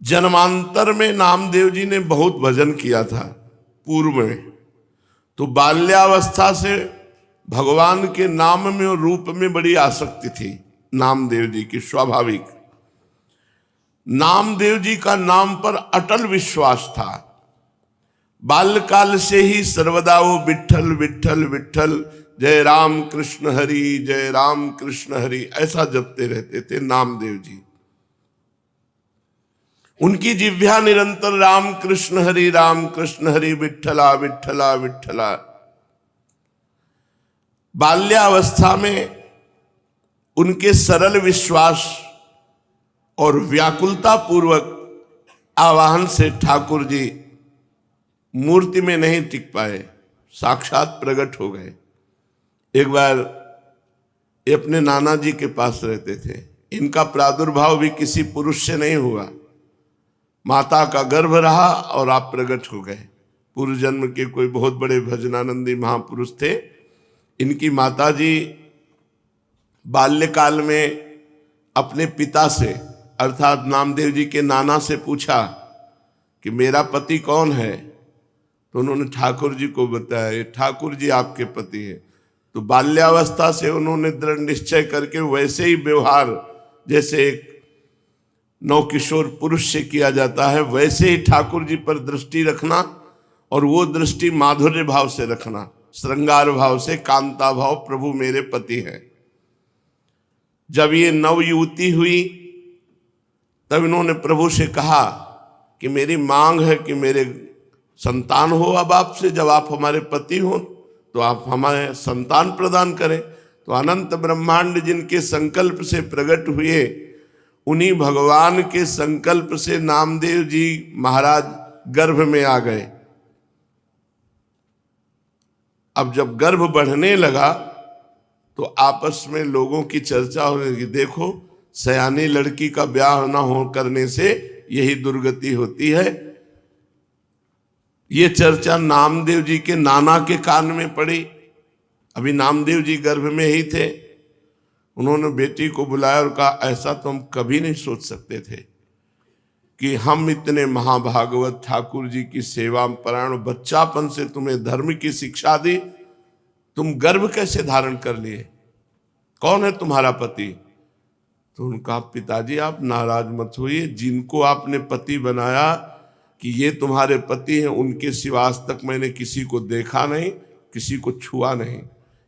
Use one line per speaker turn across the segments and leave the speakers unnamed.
जन्मांतर में नामदेव जी ने बहुत भजन किया था पूर्व में, तो बाल्यावस्था से भगवान के नाम में और रूप में बड़ी आसक्ति थी नामदेव जी की स्वाभाविक। नामदेव जी का नाम पर अटल विश्वास था। बाल्यकाल से ही सर्वदा वो विठ्ठल विठ्ठल विठ्ठल, जय राम कृष्ण हरि, जय राम कृष्ण हरि ऐसा जपते रहते थे नामदेव जी। उनकी जिह्वा निरंतर राम कृष्ण हरि विठ्ठला विठ्ठला विठ्ठला। बाल्यावस्था में उनके सरल विश्वास और व्याकुलता पूर्वक आवाहन से ठाकुर जी मूर्ति में नहीं टिक पाए, साक्षात प्रकट हो गए। एक बार ये अपने नाना जी के पास रहते थे। इनका प्रादुर्भाव भी किसी पुरुष से नहीं हुआ, माता का गर्भ रहा और आप प्रकट हो गए। पूर्व जन्म के कोई बहुत बड़े भजनानंदी महापुरुष थे। इनकी माता जी बाल्यकाल में अपने पिता से अर्थात नामदेव जी के नाना से पूछा कि मेरा पति कौन है, तो उन्होंने ठाकुर जी को बताया, ये ठाकुर जी आपके पति है। तो बाल्यावस्था से उन्होंने दृढ़ निश्चय करके वैसे ही व्यवहार जैसे एक नवकिशोर पुरुष से किया जाता है, वैसे ही ठाकुर जी पर दृष्टि रखना, और वो दृष्टि माधुर्य भाव से रखना, श्रृंगार भाव से, कांता भाव, प्रभु मेरे पति हैं। जब ये नवयुवती हुई तब इन्होंने प्रभु से कहा कि मेरी मांग है कि मेरे संतान हो अब आपसे, जब आप हमारे पति हो तो आप हमारे संतान प्रदान करें। तो अनंत ब्रह्मांड जिनके संकल्प से प्रकट हुए, उन्हीं भगवान के संकल्प से नामदेव जी महाराज गर्भ में आ गए। अब जब गर्भ बढ़ने लगा तो आपस में लोगों की चर्चा होने लगी, देखो सयानी लड़की का ब्याह न हो करने से यही दुर्गति होती है। ये चर्चा नामदेव जी के नाना के कान में पड़ी। अभी नामदेव जी गर्भ में ही थे। उन्होंने बेटी को बुलाया और कहा, ऐसा तो हम कभी नहीं सोच सकते थे कि हम इतने महाभागवत ठाकुर जी की सेवा परायण, बच्चापन से तुम्हें धर्म की शिक्षा दी, तुम गर्भ कैसे धारण कर लिए, कौन है तुम्हारा पति? तो उनका, पिताजी आप नाराज मत होइए, जिनको आपने पति बनाया कि ये तुम्हारे पति हैं, उनके सिवा आज तक मैंने किसी को देखा नहीं, किसी को छुआ नहीं।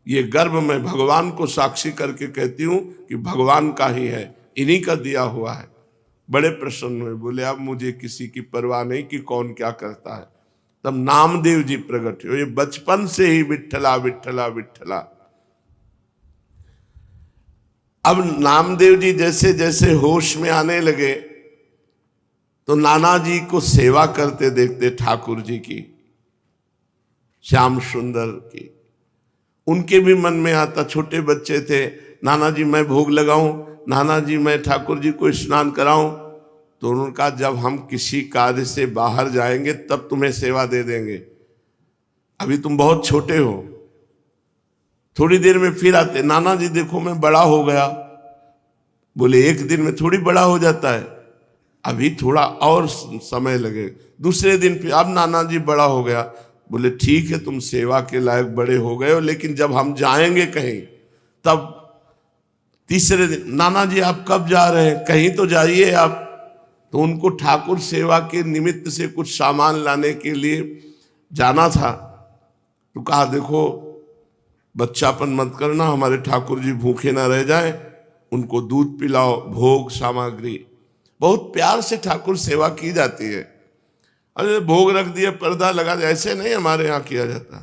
ये गर्भ मैं भगवान को साक्षी करके कहती हूँ कि भगवान का ही है, इन्हीं का दिया हुआ है। बड़े प्रसन्न हुए, बोले अब मुझे किसी की परवाह नहीं कि कौन क्या करता है। तब नामदेव जी प्रकट हुए। ये बचपन से ही विठ्ठला विठ्ठला विठ्ठला। अब नामदेव जी जैसे जैसे होश में आने लगे तो नाना जी को सेवा करते देखते ठाकुर जी की, श्याम सुंदर की, उनके भी मन में आता, छोटे बच्चे थे, नाना जी मैं भोग लगाऊं, नाना जी मैं ठाकुर जी को स्नान कराऊं। तो उन्होंने कहा, जब हम किसी कार्य से बाहर जाएंगे तब तुम्हें सेवा दे देंगे, अभी तुम बहुत छोटे हो, थोड़ी देर में फिर आते। नाना जी देखो मैं बड़ा हो गया। बोले एक दिन में थोड़ी बड़ा हो जाता है, अभी थोड़ा और समय लगे। दूसरे दिन फिर, अब नाना जी बड़ा हो गया। बोले ठीक है, तुम सेवा के लायक बड़े हो गए हो, लेकिन जब हम जाएंगे कहीं तब। तीसरे दिन, नाना जी आप कब जा रहे हैं, कहीं तो जाइए आप। तो उनको ठाकुर सेवा के निमित्त से कुछ सामान लाने के लिए जाना था। तो कहा देखो बच्चापन मत करना, हमारे ठाकुर जी भूखे ना रह जाएं, उनको दूध पिलाओ, भोग सामग्री। बहुत प्यार से ठाकुर सेवा की जाती है। अरे भोग रख दिया, पर्दा लगा दिया, ऐसे नहीं हमारे यहाँ किया जाता।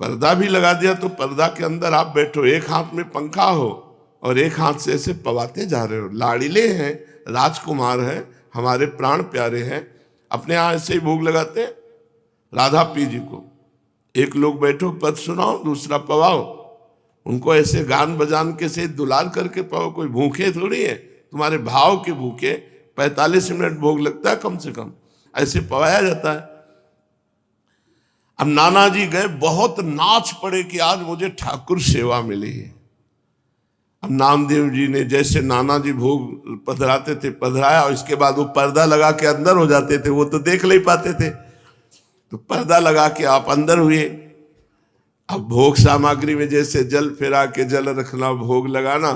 पर्दा भी लगा दिया तो पर्दा के अंदर आप बैठो, एक हाथ में पंखा हो और एक हाथ से ऐसे पवाते जा रहे हो। लाड़िले हैं, राजकुमार हैं, हमारे प्राण प्यारे हैं, अपने यहाँ ऐसे ही भोग लगाते हैं राधा पी जी को। एक लोग बैठो पद सुनाओ, दूसरा पवाओ, उनको ऐसे गान बजान के से दुलार करके पाओ। कोई भूखे थोड़ी है, तुम्हारे भाव के भूखे। 45 मिनट भोग लगता है कम से कम, ऐसे पवाया जाता है। अब नाना जी गए, बहुत नाच पड़े कि आज मुझे ठाकुर सेवा मिली है। अब नामदेव जी ने जैसे नाना जी भोग पधराते थे पधराया, और इसके बाद वो पर्दा लगा के अंदर हो जाते थे, वो तो देख नहीं पाते थे, तो पर्दा लगा के आप अंदर हुए। अब भोग सामग्री में जैसे जल फेरा के जल रखना, भोग लगाना,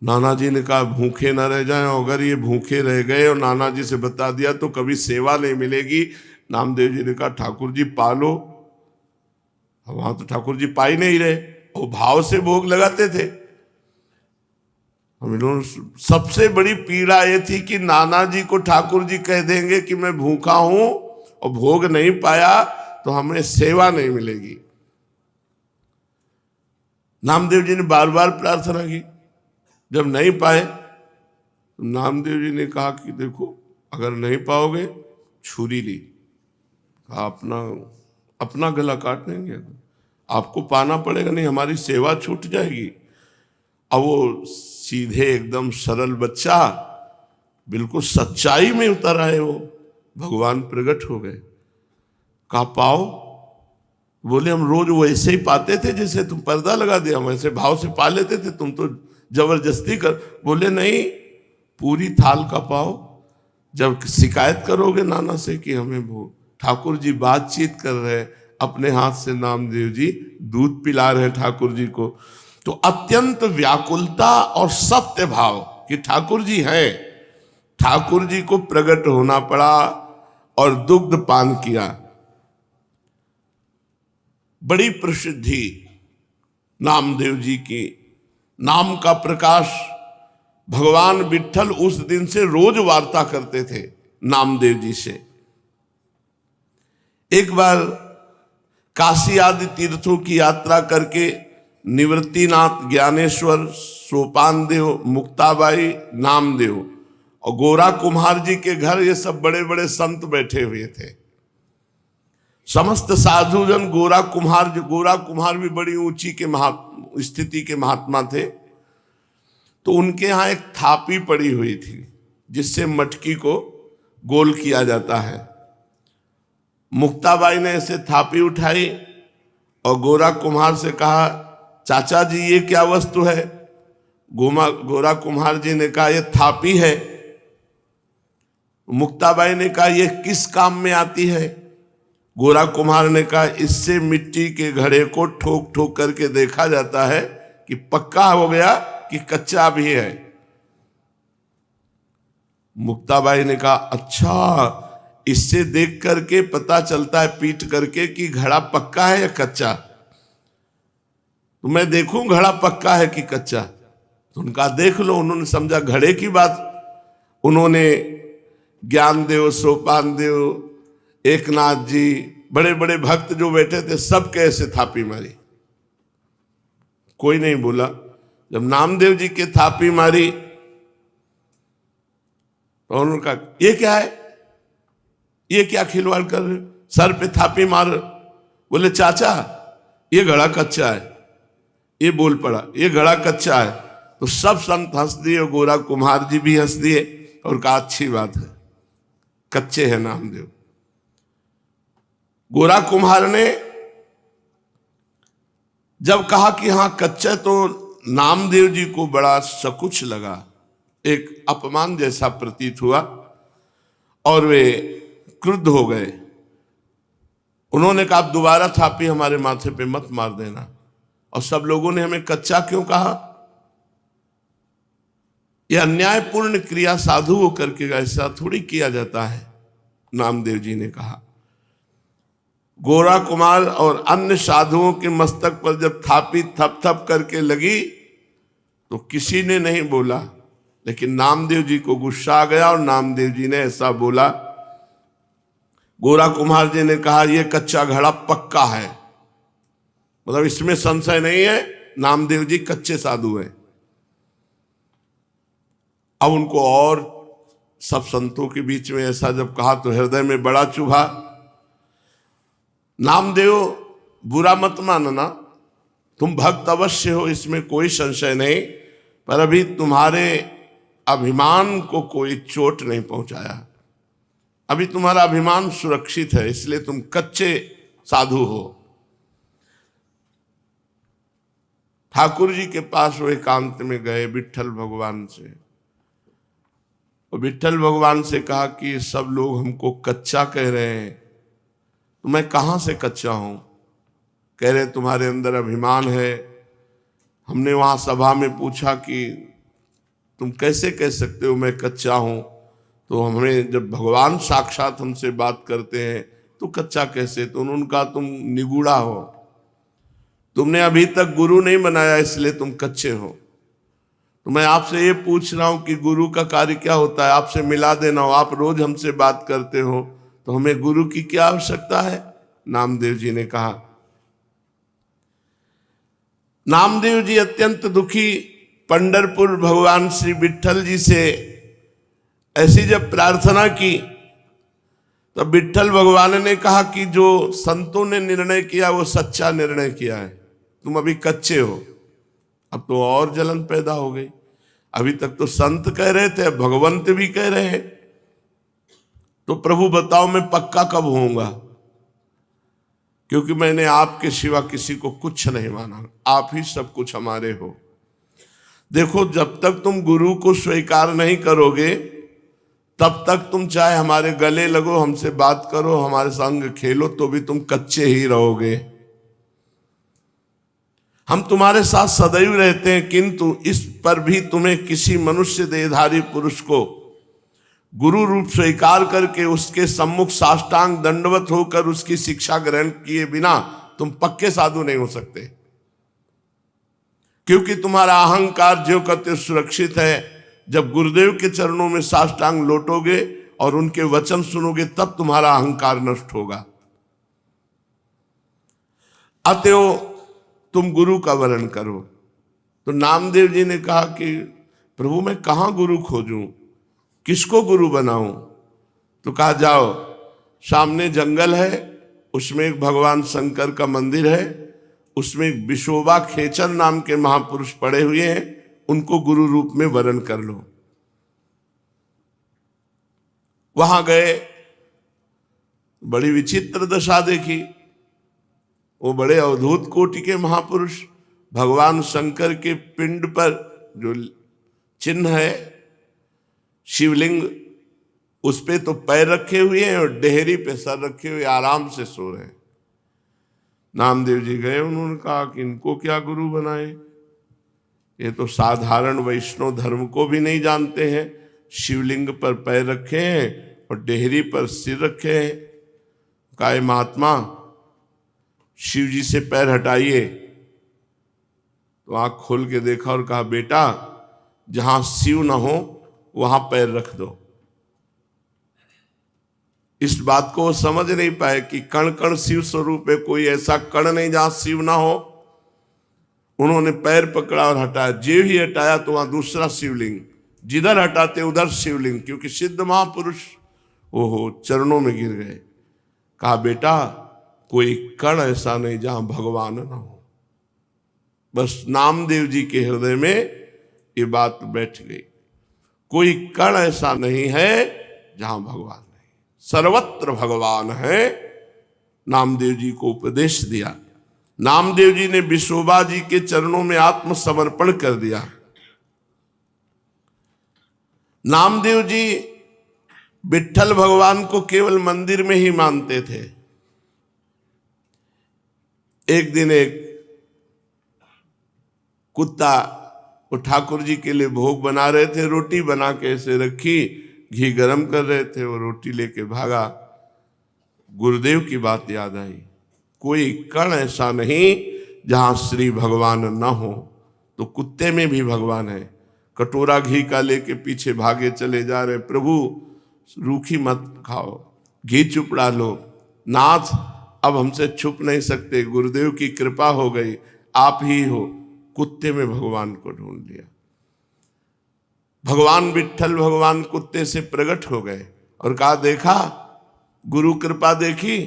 नाना जी ने कहा भूखे ना रह जाएं, अगर ये भूखे रह गए और नाना जी से बता दिया तो कभी सेवा नहीं मिलेगी। नामदेव जी ने कहा ठाकुर जी पालो। वहां तो ठाकुर जी पा ही नहीं रहे, वो भाव से भोग लगाते थे। हम लोग सबसे बड़ी पीड़ा ये थी कि नाना जी को ठाकुर जी कह देंगे कि मैं भूखा हूं और भोग नहीं पाया तो हमें सेवा नहीं मिलेगी। नामदेव जी ने बार बार प्रार्थना की, जब नहीं पाए तो नामदेव जी ने कहा कि देखो अगर नहीं पाओगे छुरी ली, कहा अपना गला काट देंगे, आपको पाना पड़ेगा, नहीं हमारी सेवा छूट जाएगी। अब वो सीधे एकदम सरल बच्चा बिल्कुल सच्चाई में उतर आए, वो भगवान प्रकट हो गए। कहा पाओ, बोले हम रोज वैसे ही पाते थे जैसे तुम पर्दा लगा दिया, हम ऐसे भाव से पा लेते थे, तुम तो जबरदस्ती कर। बोले नहीं, पूरी थाल का पाओ। जब शिकायत करोगे नाना से कि हमें भोग, ठाकुर जी बातचीत कर रहे, अपने हाथ से नामदेव जी दूध पिला रहे ठाकुर जी को। तो अत्यंत व्याकुलता और सत्य भाव कि ठाकुर जी हैं, ठाकुर जी को प्रकट होना पड़ा और दुग्ध पान किया। बड़ी प्रसिद्धि नामदेव जी की, नाम का प्रकाश। भगवान विट्ठल उस दिन से रोज वार्ता करते थे नामदेव जी से। एक बार काशी आदि तीर्थों की यात्रा करके निवृत्तिनाथ, ज्ञानेश्वर, सोपानदेव, मुक्ताबाई, नामदेव और गोरा कुम्हार जी के घर ये सब बड़े बड़े संत बैठे हुए थे। समस्त साधुजन गोरा कुम्हार भी बड़ी ऊंची के स्थिति के महात्मा थे। तो उनके यहाँ एक थापी पड़ी हुई थी जिससे मटकी को गोल किया जाता है। मुक्ताबाई ने ऐसे थापी उठाई और गोरा कुम्हार से कहा चाचा जी ये क्या वस्तु है? गोरा कुम्हार जी ने कहा ये थापी है। मुक्ताबाई ने कहा ये किस काम में आती है? गोरा कुम्हार ने कहा इससे मिट्टी के घड़े को ठोक ठोक करके देखा जाता है कि पक्का हो गया कि कच्चा भी है। मुक्ताबाई ने कहा अच्छा, इससे देख करके पता चलता है पीट करके कि घड़ा पक्का है या कच्चा? तो मैं देखूं घड़ा पक्का है कि कच्चा? तो उनका देख लो। उन्होंने समझा घड़े की बात। उन्होंने ज्ञानदेव, सोपानदेव, एकनाथ जी, बड़े बड़े भक्त जो बैठे थे सब कैसे थापी मारी, कोई नहीं बोला। जब नामदेव जी के थापी मारी तो उन्होंने कहा ये क्या है, ये क्या खिलवाड़ कर रहे, सर पे थापी मार। बोले चाचा ये घड़ा कच्चा है। ये बोल पड़ा ये घड़ा कच्चा है। तो सब संत हंस दिए और गोरा कुम्हार जी भी हंस दिए और कहा अच्छी बात है, कच्चे हैं नामदेव। गोरा कुम्हार ने जब कहा कि हाँ कच्चा, तो नामदेव जी को बड़ा सकुच लगा, एक अपमान जैसा प्रतीत हुआ और वे क्रुद्ध हो गए। उन्होंने कहा दोबारा थापी हमारे माथे पे मत मार देना। और सब लोगों ने हमें कच्चा क्यों कहा? यह अन्यायपूर्ण क्रिया साधु होकर के ऐसा थोड़ी किया जाता है, नामदेव जी ने कहा। गोरा कुमार और अन्य साधुओं के मस्तक पर जब थापी थप थप करके लगी तो किसी ने नहीं बोला, लेकिन नामदेव जी को गुस्सा आ गया और नामदेव जी ने ऐसा बोला। गोरा कुम्हार जी ने कहा यह कच्चा घड़ा पक्का है, मतलब इसमें संशय नहीं है, नामदेव जी कच्चे साधु हैं। अब उनको और सब संतों के बीच में ऐसा जब कहा तो हृदय में बड़ा चुभा। नामदेव बुरा मत मानना, तुम भक्त अवश्य हो, इसमें कोई संशय नहीं, पर अभी तुम्हारे अभिमान को कोई चोट नहीं पहुंचाया, अभी तुम्हारा अभिमान सुरक्षित है, इसलिए तुम कच्चे साधु हो। ठाकुर जी के पास वो एकांत में गए विट्ठल भगवान से, और विट्ठल भगवान से कहा कि सब लोग हमको कच्चा कह रहे हैं, तो मैं कहाँ से कच्चा हूँ? कह रहे तुम्हारे अंदर अभिमान है। हमने वहाँ सभा में पूछा कि तुम कैसे कह सकते हो मैं कच्चा हूँ? तो हमें जब भगवान साक्षात हमसे बात करते हैं तो कच्चा कैसे? तो उन्होंने कहा तुम निगूढ़ा हो, तुमने अभी तक गुरु नहीं बनाया इसलिए तुम कच्चे हो। तो मैं आपसे ये पूछ रहा हूं कि गुरु का कार्य क्या होता है? आपसे मिला देना हो। आप रोज हमसे बात करते हो तो हमें गुरु की क्या आवश्यकता है? नामदेव जी ने कहा। नामदेव जी अत्यंत दुखी पंढरपुर भगवान श्री विट्ठल जी से ऐसी जब प्रार्थना की तो विट्ठल भगवान ने कहा कि जो संतों ने निर्णय किया वो सच्चा निर्णय किया है, तुम अभी कच्चे हो। अब तो और जलन पैदा हो गई। अभी तक तो संत कह रहे थे, भगवंत भी कह रहे हैं, तो प्रभु बताओ मैं पक्का कब होऊंगा? क्योंकि मैंने आपके सिवा किसी को कुछ नहीं माना, आप ही सब कुछ हमारे हो। देखो, जब तक तुम गुरु को स्वीकार नहीं करोगे तब तक तुम चाहे हमारे गले लगो, हमसे बात करो, हमारे संग खेलो, तो भी तुम कच्चे ही रहोगे। हम तुम्हारे साथ सदैव रहते हैं, किंतु इस पर भी तुम्हें किसी मनुष्य देहधारी पुरुष को गुरु रूप स्वीकार करके उसके सम्मुख साष्टांग दंडवत होकर उसकी शिक्षा ग्रहण किए बिना तुम पक्के साधु नहीं हो सकते। क्योंकि तुम्हारा अहंकार जो कहते सुरक्षित है। जब गुरुदेव के चरणों में साष्टांग लौटोगे और उनके वचन सुनोगे तब तुम्हारा अहंकार नष्ट होगा। अतएव तुम गुरु का वर्ण करो। तो नामदेव जी ने कहा कि प्रभु मैं कहाँ गुरु खोजूं, किसको गुरु बनाऊं? तो कहा जाओ, सामने जंगल है, उसमें एक भगवान शंकर का मंदिर है, उसमें एक विशोबा खेचर नाम के महापुरुष पड़े हुए हैं, उनको गुरु रूप में वरण कर लो। वहां गए, बड़ी विचित्र दशा देखी। वो बड़े अवधूत कोटि के महापुरुष भगवान शंकर के पिंड पर जो चिन्ह है शिवलिंग, उस पे तो पैर रखे हुए हैं और डेहरी पे सर रखे हुए आराम से सो रहे हैं। नामदेव जी गए, उन्होंने कहा कि इनको क्या गुरु बनाए, ये तो साधारण वैष्णव धर्म को भी नहीं जानते हैं। शिवलिंग पर पैर रखे हैं और डेहरी पर सिर रखे हैं। कहा महात्मा शिव जी से पैर हटाइए। तो आंख खोल के देखा और कहा बेटा जहां शिव ना हो वहां पैर रख दो। इस बात को समझ नहीं पाए कि कण कण शिव स्वरूप है, कोई ऐसा कण नहीं जहां शिव ना हो। उन्होंने पैर पकड़ा और हटाया, जे ही हटाया तो वहां दूसरा शिवलिंग, जिधर हटाते उधर शिवलिंग, क्योंकि सिद्ध महापुरुष ओहो चरणों में गिर गए। कहा बेटा कोई कण ऐसा नहीं जहां भगवान ना हो। बस नामदेव जी के हृदय में ये बात बैठ गई, कोई कण ऐसा नहीं है जहां भगवान नहीं, सर्वत्र भगवान है। नामदेव जी को उपदेश दिया। नामदेव जी ने विशोबा जी के चरणों में आत्मसमर्पण कर दिया। नामदेव जी विट्ठल भगवान को केवल मंदिर में ही मानते थे। एक दिन एक कुत्ता वो ठाकुर जी के लिए भोग बना रहे थे, रोटी बना के ऐसे रखी, घी गरम कर रहे थे, वो रोटी लेके भागा। गुरुदेव की बात याद आई, कोई कण ऐसा नहीं जहां श्री भगवान न हो। तो कुत्ते में भी भगवान है। कटोरा घी का लेके पीछे भागे चले जा रहे, प्रभु रूखी मत खाओ, घी चुपड़ा लो। नाथ अब हमसे छुप नहीं सकते, गुरुदेव की कृपा हो गई, आप ही हो। कुत्ते में भगवान को ढूंढ लिया। भगवान विट्ठल भगवान कुत्ते से प्रकट हो गए और कहा देखा गुरु कृपा देखी,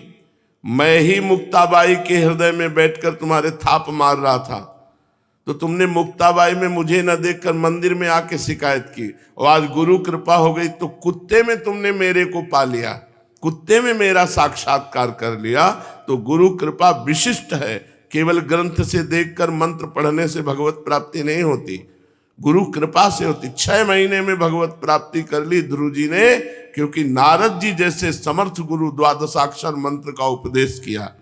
मैं ही मुक्ताबाई के हृदय में बैठकर तुम्हारे थाप मार रहा था, तो तुमने मुक्ताबाई में मुझे न देखकर मंदिर में आके शिकायत की, और आज गुरु कृपा हो गई तो कुत्ते में तुमने मेरे को पा लिया, कुत्ते में मेरा साक्षात्कार कर लिया। तो गुरु कृपा विशिष्ट है केवल ग्रंथ से देखकर मंत्र पढ़ने से भगवत प्राप्ति नहीं होती, गुरु कृपा से होती। 6 महीने में भगवत प्राप्ति कर ली ध्रुव जी ने, क्योंकि नारद जी जैसे समर्थ गुरु द्वादशाक्षर मंत्र का उपदेश किया।